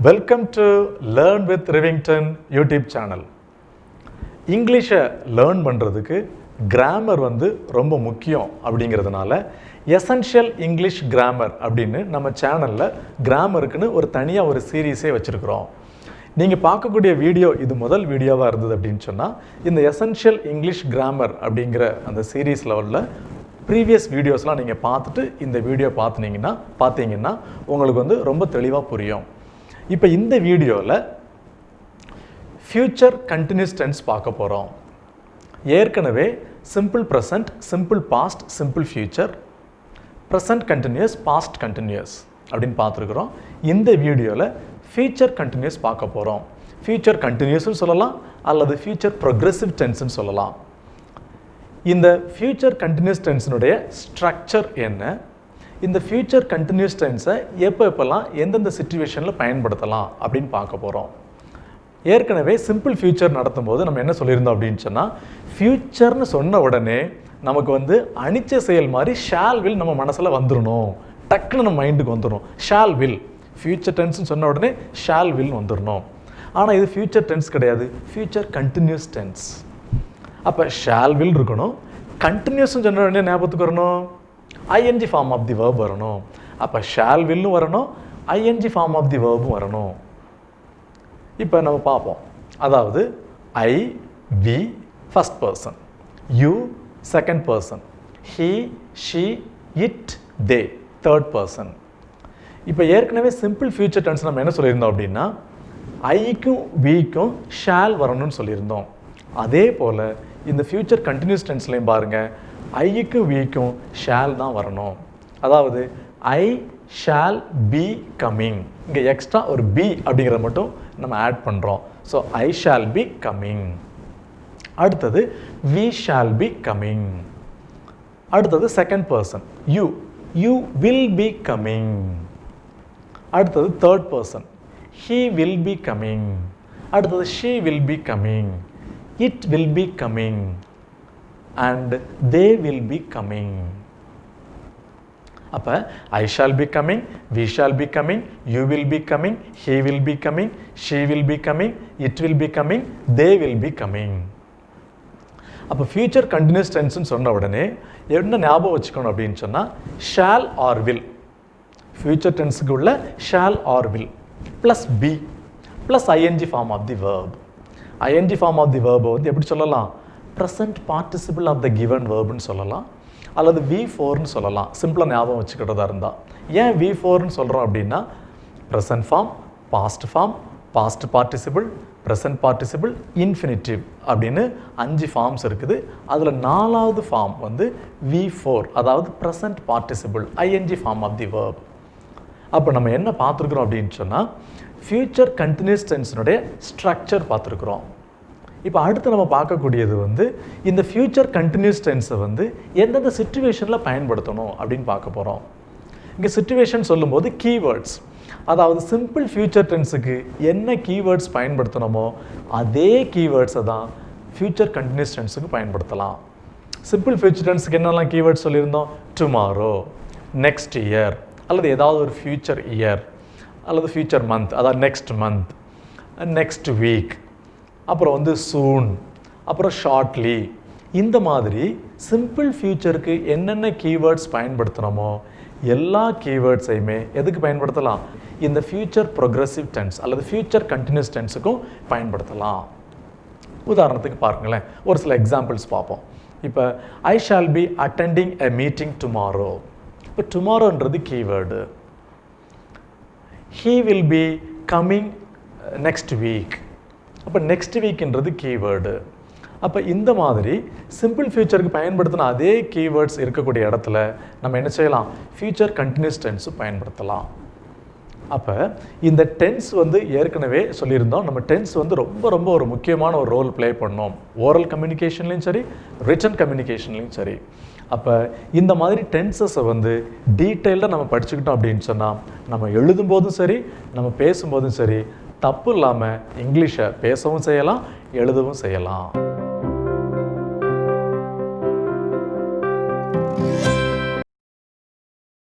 Welcome to learn with Rivington YouTube channel. இங்கிலீஷை learn பண்ணுறதுக்கு grammar ரொம்ப முக்கியம் அப்படிங்கிறதுனால எசென்ஷியல் இங்கிலீஷ் கிராமர் அப்படின்னு நம்ம சேனலில் கிராமருக்குன்னு தனியாக ஒரு சீரீஸே வச்சுருக்குறோம். நீங்கள் பார்க்கக்கூடிய வீடியோ இது முதல் வீடியோவாக இருந்தது அப்படின்னு சொன்னால் இந்த எசென்ஷியல் இங்கிலீஷ் கிராமர் அப்படிங்கிற அந்த சீரீஸ் லெவலில் ப்ரீவியஸ் வீடியோஸ்லாம் நீங்கள் பார்த்துட்டு இந்த வீடியோ பார்த்தீங்கன்னா உங்களுக்கு ரொம்ப தெளிவாக புரியும். இப்போ இந்த வீடியோவில் ஃப்யூச்சர் கண்டினியூஸ் டென்ஸ் பார்க்க போகிறோம். ஏற்கனவே simple present, simple past, simple future, present continuous, past continuous அப்படின்னு பார்த்துருக்குறோம். இந்த வீடியோவில் ஃப்யூச்சர் கண்டினியூஸ் பார்க்க போகிறோம். ஃப்யூச்சர் கண்டினியூஸ்னு சொல்லலாம் அல்லது ஃப்யூச்சர் ப்ரொக்ரெசிவ் டென்ஸ்னு சொல்லலாம். இந்த ஃப்யூச்சர் கண்டினியூஸ் டென்ஸினுடைய ஸ்ட்ரக்சர் என்ன, இந்த ஃப்யூச்சர் கண்டினியூஸ் டென்ஸை எப்போல்லாம் எந்தெந்த சிச்சுவேஷனில் பயன்படுத்தலாம் அப்படின்னு பார்க்க போகிறோம். ஏற்கனவே சிம்பிள் ஃப்யூச்சர் நடத்தும் போது நம்ம என்ன சொல்லியிருந்தோம் அப்படின்னு சொன்னால், ஃப்யூச்சர்னு சொன்ன உடனே நமக்கு அனிச்ச செயல் மாதிரி ஷால் வில் நம்ம மனசில் வந்துடணும், டக்குன்னு நம்ம மைண்டுக்கு வந்துடும். ஷால் வில், ஃப்யூச்சர் டென்ஸ்னு சொன்ன உடனே ஷால் வில் வந்துடணும். ஆனால் இது ஃப்யூச்சர் டென்ஸ் கிடையாது, ஃப்யூச்சர் கண்டினியூஸ் டென்ஸ். அப்போ ஷால் வில் இருக்கணும், கண்டினியூஸ்னு சொன்ன உடனே ஞாபகத்துக்கு வரணும் ING form of the verb வரணும். அப்போ ஷால் வில்னு வரணும், ஐஎன்ஜி ஃபார்ம் ஆஃப் தி வேர்பும் வரணும். இப்போ நம்ம பார்ப்போம். அதாவது I, we first person, you second person, he, she, it, they third person. இப்போ ஏற்கனவே சிம்பிள் ஃப்யூச்சர் டென்ஸ் நம்ம என்ன சொல்லியிருந்தோம் அப்படின்னா, ஐக்கும் விக்கும் ஷால் வரணும்னு சொல்லியிருந்தோம். அதே போல் இந்த ஃப்யூச்சர் கண்டினியூஸ் டென்ஸ்லையும் பாருங்கள், ஐக்கும் விக்கும் ஷால் தான் வரணும். அதாவது ஐ ஷால் பி கம்மிங், இங்கே எக்ஸ்ட்ரா ஒரு பி அப்படிங்கிறத மட்டும் நம்ம ஆட் பண்ணுறோம். So I shall be coming. அடுத்தது வி ஷால் பி கம்மிங். அடுத்தது second person you, you will be coming. அடுத்தது third person he will be coming. அடுத்தது she will be coming, it will be coming, and they will be coming. அப்போ I shall be coming, we shall be coming, you will be coming, he will be coming, she will be coming, it will be coming, they will be coming. அப்போ future continuous டென்ஸ்னு சொன்ன உடனே என்ன ஞாபகம் வச்சுக்கணும் அப்படின்னு சொன்னால், ஷால் ஆர் வில், ஃபியூச்சர் டென்ஸுக்கு உள்ள shall or will plus be plus ING form of the verb. ING form of the வேர்பை எப்படி சொல்லலாம், present participle of the given வேர்புன்னு சொல்லலாம், அல்லது V4ன்னு சொல்லலாம். சிம்பிளாக ஞாபகம் வச்சுக்கிட்டதா இருந்தால். ஏன் V4ன்னு சொல்கிறோம் அப்படின்னா, present form, past participle, present participle, infinitive அப்படின்னு 5 ஃபார்ம்ஸ் இருக்குது. அதில் 4வது ஃபார்ம் V4, அதாவது present participle ING form of the verb. அப்போ நம்ம என்ன பார்த்துருக்குறோம் அப்படின்னு சொன்னால், ஃப்யூச்சர் கண்டினியூஸ் டென்ஸினுடைய ஸ்ட்ரக்சர் பார்த்துருக்குறோம். இப்போ அடுத்து நம்ம பார்க்கக்கூடியது இந்த ஃப்யூச்சர் கண்டினியூஸ் டென்ஸை எந்தெந்த சிச்சுவேஷனில் பயன்படுத்தணும் அப்படின்னு பார்க்க போகிறோம். இங்கே சிச்சுவேஷன் சொல்லும்போது கீவேர்ட்ஸ், அதாவது சிம்பிள் ஃப்யூச்சர் டென்ஸுக்கு என்ன கீவேர்ட்ஸ் பயன்படுத்தணுமோ அதே கீவேர்ட்ஸை தான் ஃப்யூச்சர் கண்டினியூஸ் டென்ஸுக்கு பயன்படுத்தலாம். சிம்பிள் ஃப்யூச்சர் டென்ஸுக்கு என்னெல்லாம் கீவேர்ட்ஸ் சொல்லியிருந்தோம், டுமாரோ, நெக்ஸ்ட் இயர், அல்லது ஏதாவது ஒரு ஃப்யூச்சர் இயர், அல்லது ஃப்யூச்சர் மந்த், அதாவது நெக்ஸ்ட் மந்த், நெக்ஸ்ட் வீக், அப்புறம் சூன், அப்புறம் ஷார்ட்லி. இந்த மாதிரி சிம்பிள் ஃப்யூச்சருக்கு என்னென்ன கீவேர்ட்ஸ் பயன்படுத்தணுமோ எல்லா கீவேர்ட்ஸையுமே எதுக்கு பயன்படுத்தலாம், இந்த ஃப்யூச்சர் ப்ரொக்ரெசிவ் டென்ஸ் அல்லது ஃப்யூச்சர் கண்டினியூஸ் டென்ஸுக்கும் பயன்படுத்தலாம். உதாரணத்துக்கு பாருங்களேன், ஒரு சில எக்ஸாம்பிள்ஸ் பார்ப்போம். இப்போ I shall be attending a meeting tomorrow. இப்போ டுமாரோன்றது keyword. he will be coming next week. அப்போ நெக்ஸ்ட் வீக்ன்றது கீவேர்டு. அப்போ இந்த மாதிரி சிம்பிள் ஃப்யூச்சருக்கு பயன்படுத்தின அதே கீவேர்ட்ஸ் இருக்கக்கூடிய இடத்துல நம்ம என்ன செய்யலாம், ஃப்யூச்சர் கண்டினியூஸ் டென்ஸும் பயன்படுத்தலாம். அப்போ இந்த டென்ஸ் ஏற்கனவே சொல்லியிருந்தோம், நம்ம டென்ஸ் ரொம்ப ரொம்ப ஒரு முக்கியமான ஒரு ரோல் ப்ளே பண்ணோம், ஓரல் கம்யூனிகேஷன்லையும் சரி, ரிட்டன் கம்யூனிகேஷன்லையும் சரி. அப்போ இந்த மாதிரி டென்சஸை டீட்டெயில்டாக நம்ம படிச்சுக்கிட்டோம் அப்படின்னு சொன்னால், நம்ம எழுதும்போதும் சரி, நம்ம பேசும்போதும் சரி, தப்பு இல்லாமல் இங்கிலீஷை பேசவும் செய்யலாம், எழுதவும் செய்யலாம்.